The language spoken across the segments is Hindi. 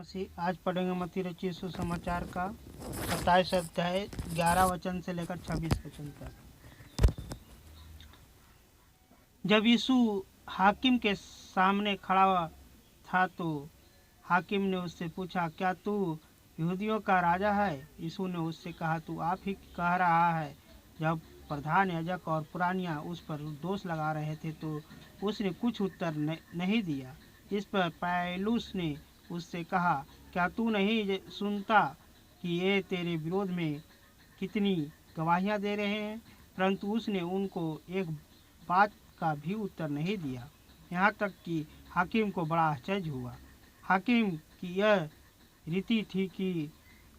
मसीह। आज पढ़ेंगे मत्ती रचित सुसमाचार का 27 अध्याय 11 वचन से लेकर 26 वचन तक। जब यीशु हाकिम के सामने खड़ा था तो हाकिम ने उससे पूछा, क्या तू यहूदियों का राजा है? यीशु ने उससे कहा, तू आप ही कह रहा है। जब प्रधान याजक और पुरानिया उस पर दोष लगा रहे थे तो उसने कुछ उत्तर नहीं दिया। इस पर पिलातुस ने उससे कहा, क्या तू नहीं सुनता कि ये तेरे विरोध में कितनी गवाहियां दे रहे हैं? परंतु उसने उनको एक बात का भी उत्तर नहीं दिया। यहाँ तक कि हाकिम को बड़ा आश्चर्य हुआ। हाकिम की यह रीति थी कि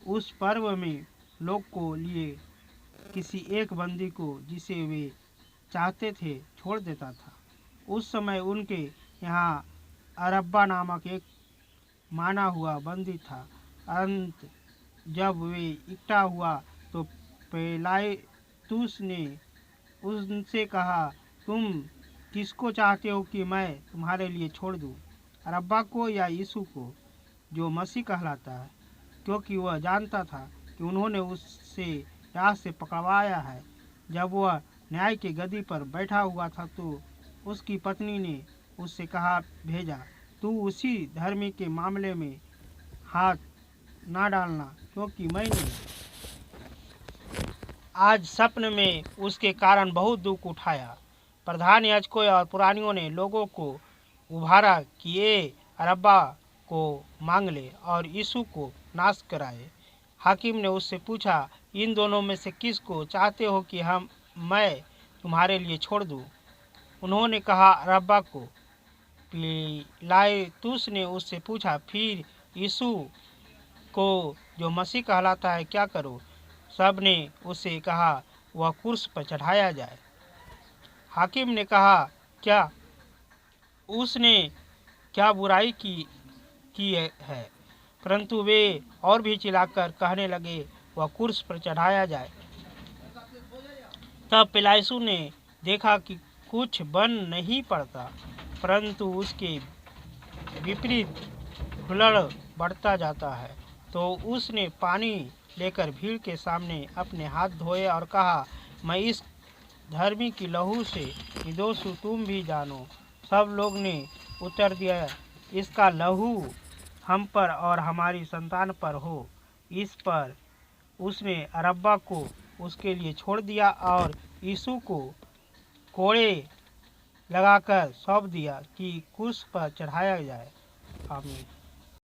उस पर्व में लोग को लिए किसी एक बंदी को जिसे वे चाहते थे छोड़ देता था। उस समय उनके यहाँ अरब्बा नामक एक माना हुआ बंदी था। अंत जब वे इकट्ठा हुआ तो पिलातुस ने उनसे कहा, तुम किसको चाहते हो कि मैं तुम्हारे लिए छोड़ दूं, अरब्बा को या यीशु को, जो मसीह कहलाता है? क्योंकि वह जानता था कि उन्होंने उससे राह से पकड़वाया है। जब वह न्याय की गद्दी पर बैठा हुआ था तो उसकी पत्नी ने उससे कहा, भेजा, तू उसी धर्मी के मामले में हाथ ना डालना, क्योंकि मैंने आज सपने में उसके कारण बहुत दुख उठाया। प्रधान याजकों और पुरानियों ने लोगों को उभारा कि ये अरब्बा को मांग ले और यीशु को नाश कराए। हाकिम ने उससे पूछा, इन दोनों में से किसको चाहते हो कि मैं तुम्हारे लिए छोड़ दूं? उन्होंने कहा, अरब्बा को। पिलातुस ने उससे पूछा, फिर यीशु को, जो मसीह कहलाता है, क्या करो? सब ने उससे कहा, वह क्रूस पर चढ़ाया जाए। हाकिम ने कहा, क्या उसने क्या बुराई की है? परंतु वे और भी चिल्लाकर कहने लगे, वह क्रूस पर चढ़ाया जाए। तब पिलातुस ने देखा कि कुछ बन नहीं पड़ता, परंतु उसके विपरीत हुल्लड़ बढ़ता जाता है, तो उसने पानी लेकर भीड़ के सामने अपने हाथ धोए और कहा, मैं इस धर्मी की लहू से निर्दोष हूँ, तुम भी जानो। सब लोग ने उत्तर दिया, इसका लहू हम पर और हमारी संतान पर हो। इस पर उसने अरब्बा को उसके लिए छोड़ दिया और यीशु को कोड़े लगाकर सौंप दिया कि क्रूस पर चढ़ाया जाए। आमीन।